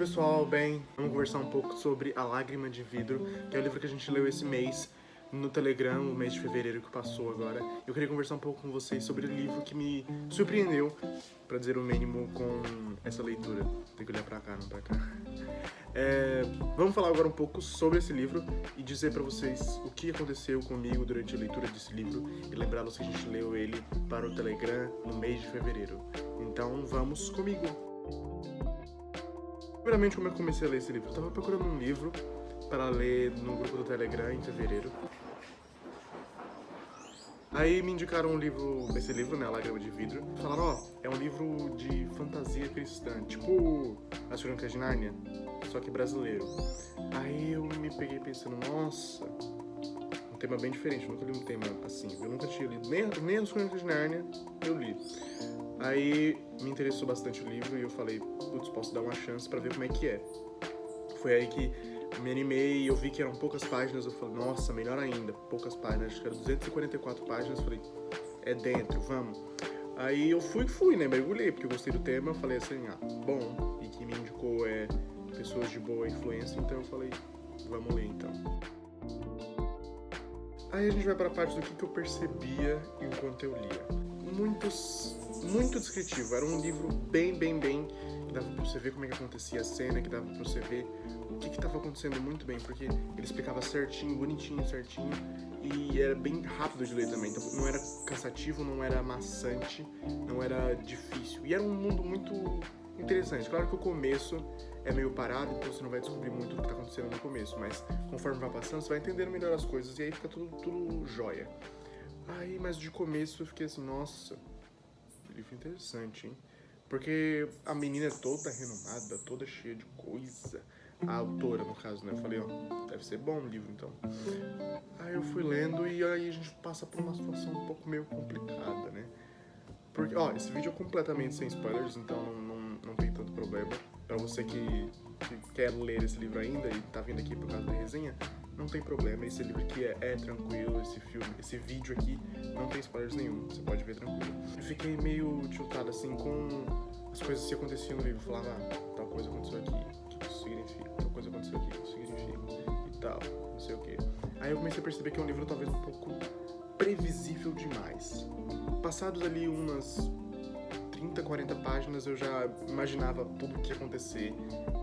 pessoal, bem, vamos conversar um pouco sobre A Lágrima de Vidro, que é o livro que a gente leu esse mês no Telegram, o mês de fevereiro que passou agora. Eu queria conversar um pouco com vocês sobre o livro que me surpreendeu, pra dizer o mínimo, com essa leitura. Tem que olhar pra cá, não pra cá. Vamos falar agora um pouco sobre esse livro e dizer pra vocês o que aconteceu comigo durante a leitura desse livro e lembrá-los que a gente leu ele para o Telegram no mês de fevereiro. Então vamos comigo! Primeiramente, como eu comecei a ler esse livro? Eu tava procurando um livro para ler no grupo do Telegram em fevereiro. Aí me indicaram esse livro, né, A Lágrima de Vidro. Falaram, é um livro de fantasia cristã, tipo As Crônicas de Nárnia, só que brasileiro. Aí eu me peguei pensando, nossa, um tema bem diferente, eu nunca li um tema assim. Eu nunca tinha lido, nem As Crônicas de Nárnia eu li. Aí me interessou bastante o livro e eu falei, putz, posso dar uma chance pra ver como é que é. Foi aí que me animei, eu vi que eram poucas páginas, eu falei, nossa, melhor ainda, poucas páginas, acho que eram 244 páginas, eu falei, é dentro, vamos. Aí eu fui, né, mergulhei, porque eu gostei do tema, eu falei assim, bom, e que me indicou pessoas de boa influência, então eu falei, vamos ler então. Aí a gente vai pra parte do que eu percebia enquanto eu lia. Muito descritivo, era um livro bem, que dava pra você ver como é que acontecia a cena, que dava pra você ver o que estava acontecendo muito bem, porque ele explicava certinho, bonitinho, certinho, e era bem rápido de ler também, então não era cansativo, não era maçante, não era difícil, e era um mundo muito interessante. Claro que o começo é meio parado, então você não vai descobrir muito do que está acontecendo no começo, mas conforme vai passando, você vai entendendo melhor as coisas, e aí fica tudo jóia. Aí, mas de começo eu fiquei assim, nossa, livro interessante, hein? Porque a menina é toda renomada, toda cheia de coisa. A autora, no caso, né? Eu falei, deve ser bom o livro, então. Aí eu fui lendo e aí a gente passa por uma situação um pouco meio complicada, né? Porque, esse vídeo é completamente sem spoilers, então não tem tanto problema. Pra você que quer ler esse livro ainda e tá vindo aqui por causa da resenha, não tem problema, esse livro aqui é tranquilo, esse vídeo aqui não tem spoilers nenhum, você pode ver tranquilo. Eu fiquei meio tiltado assim com as coisas que aconteciam no livro, falava, tal coisa aconteceu aqui, o que isso significa? Tal coisa aconteceu aqui, o que isso significa? E tal, não sei o que. Aí eu comecei a perceber que é um livro talvez um pouco previsível demais. Passados ali umas 30, 40 páginas eu já imaginava tudo o que ia acontecer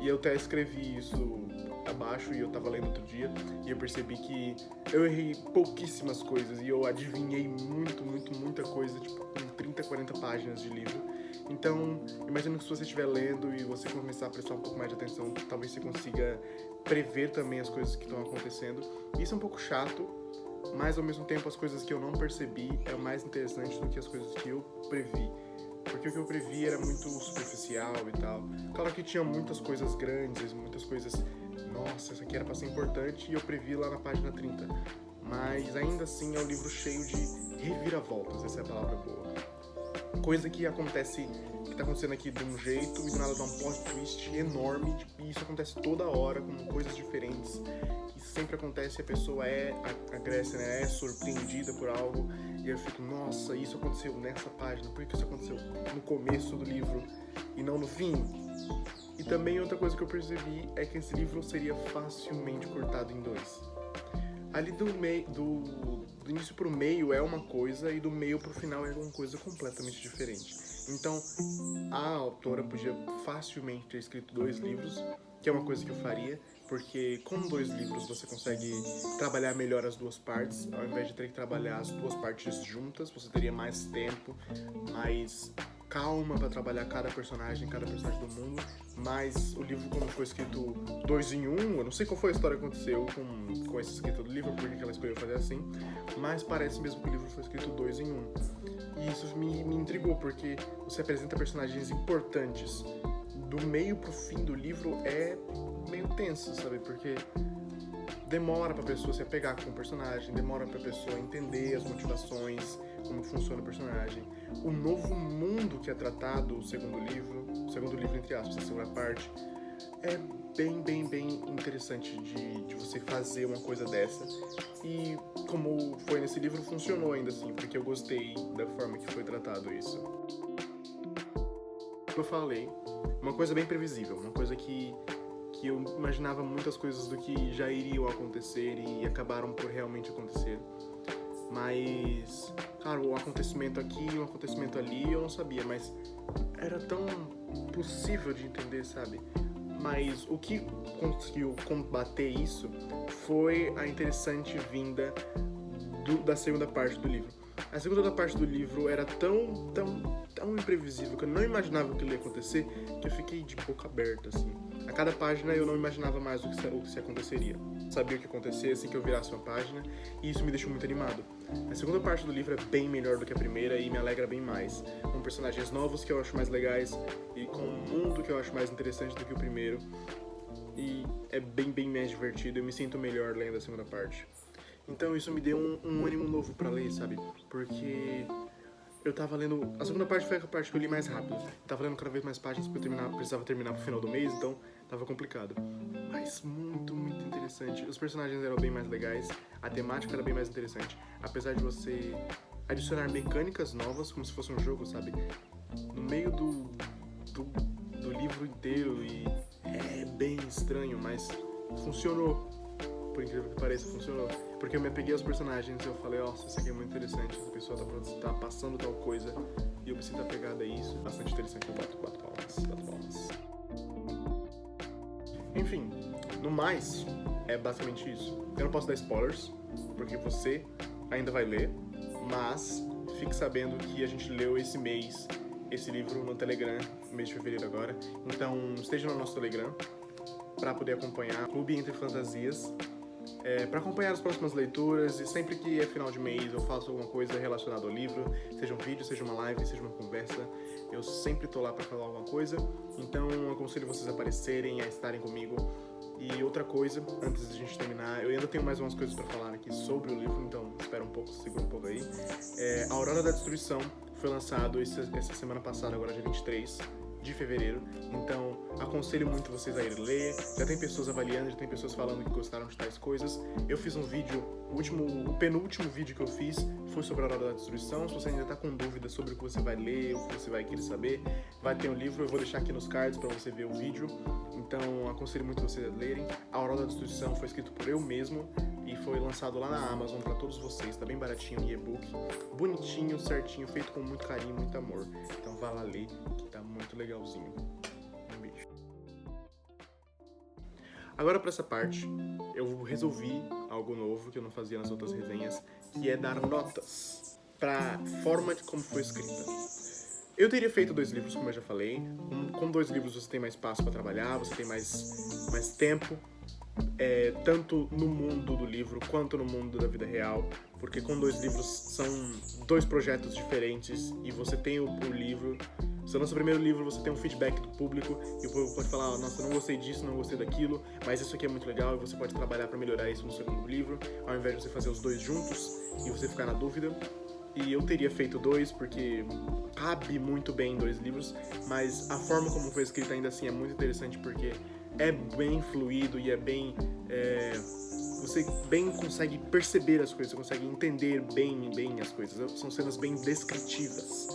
e eu até escrevi isso abaixo e eu tava lendo outro dia e eu percebi que eu errei pouquíssimas coisas e eu adivinhei muita coisa, tipo, com 30, 40 páginas de livro. Então, imagino que se você estiver lendo e você começar a prestar um pouco mais de atenção, talvez você consiga prever também as coisas que estão acontecendo. Isso é um pouco chato, mas ao mesmo tempo as coisas que eu não percebi é mais interessante do que as coisas que eu previ. Porque o que eu previ era muito superficial e tal. Claro que tinha muitas coisas grandes, muitas coisas, nossa, isso aqui era pra ser importante, e eu previ lá na página 30. Mas ainda assim é um livro cheio de reviravoltas, essa é a palavra boa. Coisa que acontece, que tá acontecendo aqui de um jeito e do nada dá um plot twist enorme, e isso acontece toda hora com coisas diferentes. Sempre acontece, a pessoa a Grécia, né, é surpreendida por algo e eu fico, nossa, isso aconteceu nessa página, por que isso aconteceu no começo do livro e não no fim? E também outra coisa que eu percebi é que esse livro seria facilmente cortado em dois. Ali do início pro meio é uma coisa e do meio pro final é uma coisa completamente diferente. Então, a autora podia facilmente ter escrito 2 livros, que é uma coisa que eu faria, porque com 2 livros você consegue trabalhar melhor as duas partes, ao invés de ter que trabalhar as duas partes juntas, você teria mais tempo, mais calma para trabalhar cada personagem do mundo, mas o livro, como foi escrito 2 em 1, eu não sei qual foi a história que aconteceu com esse escritor do livro, porque ela escolheu fazer assim, mas parece mesmo que o livro foi escrito 2 em 1. E isso me intrigou, porque você apresenta personagens importantes do meio pro fim do livro é meio tenso, sabe? Porque demora pra pessoa se apegar com o personagem, demora pra pessoa entender as motivações, como funciona o personagem. O novo mundo que é tratado, o segundo livro entre aspas, a segunda parte, é bem interessante de você fazer uma coisa dessa. E como foi nesse livro, funcionou ainda assim, porque eu gostei da forma que foi tratado isso. Como eu falei, uma coisa bem previsível, uma coisa que que eu imaginava muitas coisas do que já iriam acontecer e acabaram por realmente acontecer. Mas, claro, um acontecimento aqui e um acontecimento ali eu não sabia, mas era tão possível de entender, sabe? Mas o que conseguiu combater isso foi a interessante vinda da segunda parte do livro. A segunda parte do livro era tão imprevisível que eu não imaginava o que ia acontecer, que eu fiquei de boca aberta, assim. A cada página eu não imaginava mais o que se aconteceria. Sabia o que ia acontecer assim que eu virasse uma página, e isso me deixou muito animado. A segunda parte do livro é bem melhor do que a primeira e me alegra bem mais. Com personagens novos que eu acho mais legais e com um mundo que eu acho mais interessante do que o primeiro. E é bem mais divertido, eu me sinto melhor lendo a segunda parte. Então isso me deu um ânimo novo pra ler, sabe? Porque eu tava lendo... A segunda parte foi a parte que eu li mais rápido. Eu tava lendo cada vez mais páginas porque eu precisava terminar pro final do mês, então tava complicado. Mas muito interessante. Os personagens eram bem mais legais, a temática era bem mais interessante. Apesar de você adicionar mecânicas novas, como se fosse um jogo, sabe? No meio do livro inteiro, e é bem estranho, mas funcionou. Por incrível que pareça, funcionou. Porque eu me apeguei aos personagens e eu falei, nossa, isso aqui é muito interessante, essa pessoa tá passando tal coisa e eu me sinto apegado a isso. Bastante interessante, eu bato palmas. Enfim, no mais, é basicamente isso. Eu não posso dar spoilers, porque você ainda vai ler, mas fique sabendo que a gente leu esse mês, esse livro no Telegram, no mês de fevereiro agora. Então, esteja no nosso Telegram para poder acompanhar Clube Entre Fantasias. Para acompanhar as próximas leituras, e sempre que é final de mês eu faço alguma coisa relacionada ao livro, seja um vídeo, seja uma live, seja uma conversa, eu sempre tô lá para falar alguma coisa, então eu aconselho vocês a aparecerem, a estarem comigo. E outra coisa, antes de a gente terminar, eu ainda tenho mais umas coisas para falar aqui sobre o livro, então espera um pouco, segura um pouco aí. A Aurora da Destruição foi lançado essa semana passada, agora dia 23 de fevereiro, então aconselho muito vocês a irem ler. Já tem pessoas avaliando, já tem pessoas falando que gostaram de tais coisas. Eu fiz um vídeo, o penúltimo vídeo que eu fiz foi sobre a Aurora da Destruição. Se você ainda tá com dúvida sobre o que você vai ler, o que você vai querer saber, vai ter um livro, eu vou deixar aqui nos cards para você ver o vídeo. Então aconselho muito vocês a lerem. A Aurora da Destruição foi escrito por eu mesmo e foi lançado lá na Amazon para todos vocês. Tá bem baratinho em e-book, bonitinho, certinho, feito com muito carinho, muito amor. Então vá lá ler, que tá muito legalzinho. Um beijo. Agora para essa parte, eu resolvi algo novo que eu não fazia nas outras resenhas, que é dar notas para forma de como foi escrita. Eu teria feito 2 livros, como eu já falei. Com 2 livros você tem mais espaço para trabalhar, você tem mais tempo, tanto no mundo do livro quanto no mundo da vida real, porque com 2 livros são 2 projetos diferentes e você tem o livro. Se lança o primeiro livro, você tem um feedback do público e o público pode falar, nossa, não gostei disso, não gostei daquilo, mas isso aqui é muito legal e você pode trabalhar para melhorar isso no segundo livro, ao invés de você fazer os 2 juntos e você ficar na dúvida. E eu teria feito 2 porque cabe muito bem em 2 livros, mas a forma como foi escrita ainda assim é muito interessante porque é bem fluido e é bem... você bem consegue perceber as coisas, você consegue entender bem as coisas. São cenas bem descritivas.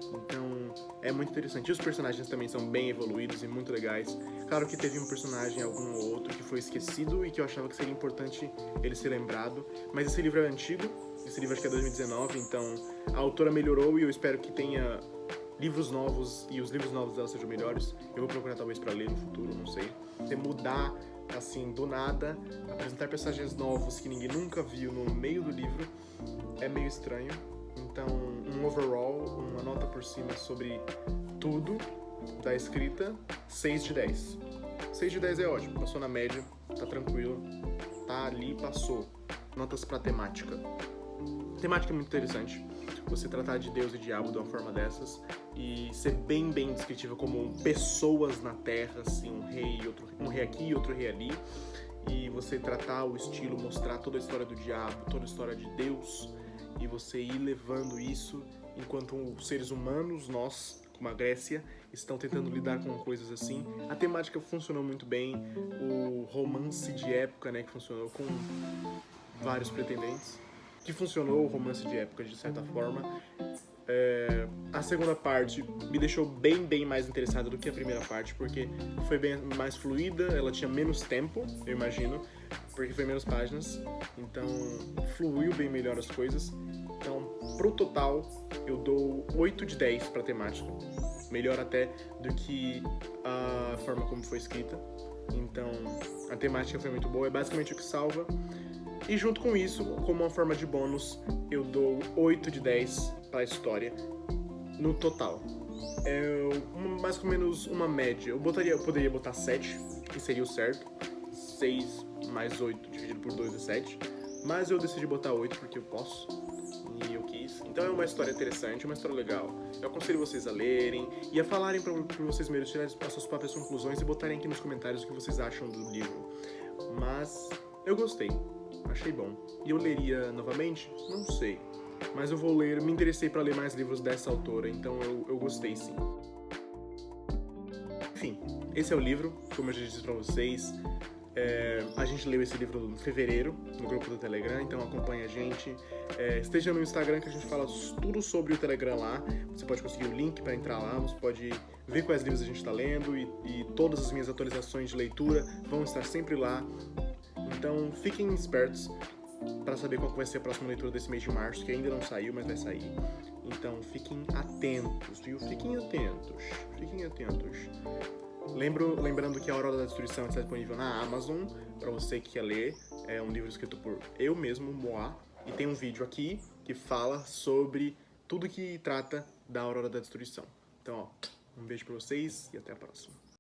Então, é muito interessante. E os personagens também são bem evoluídos e muito legais. Claro que teve um personagem, algum ou outro, que foi esquecido e que eu achava que seria importante ele ser lembrado. Mas esse livro é antigo. Esse livro acho que é 2019, então a autora melhorou e eu espero que tenha livros novos e os livros novos dela sejam melhores. Eu vou procurar talvez para ler no futuro, não sei. Você mudar assim do nada, apresentar personagens novos que ninguém nunca viu no meio do livro é meio estranho. Então, um overall, uma nota por cima sobre tudo da escrita, 6 de 10. 6 de 10 é ótimo, passou na média, tá tranquilo, tá ali, passou. Notas pra temática. A temática é muito interessante. Você tratar de Deus e diabo de uma forma dessas e ser bem descritiva como pessoas na Terra, assim, um rei aqui e outro rei ali. E você tratar o estilo, mostrar toda a história do diabo, toda a história de Deus, e você ir levando isso enquanto os seres humanos, nós, como a Grécia, estão tentando lidar com coisas assim. A temática funcionou muito bem, o romance de época, né, que funcionou com vários pretendentes, que funcionou o romance de época de certa forma. A segunda parte me deixou bem mais interessada do que a primeira parte, porque foi bem mais fluida, ela tinha menos tempo, eu imagino, porque foi menos páginas, então fluiu bem melhor as coisas. Então, pro total, eu dou 8 de 10 pra temática, melhor até do que a forma como foi escrita. Então, a temática foi muito boa, é basicamente o que salva. E junto com isso, como uma forma de bônus, eu dou 8 de 10 para a história no total. Mais ou menos uma média. Eu poderia botar 7, que seria o certo. 6 mais 8 dividido por 2 é 7. Mas eu decidi botar 8 porque eu posso. E eu quis. Então é uma história interessante, uma história legal. Eu aconselho vocês a lerem e a falarem para vocês mesmos, tirarem as suas próprias conclusões e botarem aqui nos comentários o que vocês acham do livro. Mas eu gostei. Achei bom. E eu leria novamente? Não sei. Mas eu vou ler, me interessei para ler mais livros dessa autora, então eu gostei sim. Enfim, esse é o livro, como eu já disse para vocês. A gente leu esse livro em fevereiro, no grupo do Telegram, então acompanha a gente. Esteja no Instagram que a gente fala tudo sobre o Telegram lá. Você pode conseguir o link para entrar lá, você pode ver quais livros a gente está lendo e todas as minhas atualizações de leitura vão estar sempre lá. Então fiquem espertos para saber qual vai ser a próxima leitura desse mês de março, que ainda não saiu, mas vai sair. Então fiquem atentos, viu? Fiquem atentos. Lembrando que A Aurora da Destruição está disponível na Amazon, para você que quer ler. É um livro escrito por eu mesmo, Moá, e tem um vídeo aqui que fala sobre tudo que trata da Aurora da Destruição. Então, ó, um beijo para vocês e até a próxima.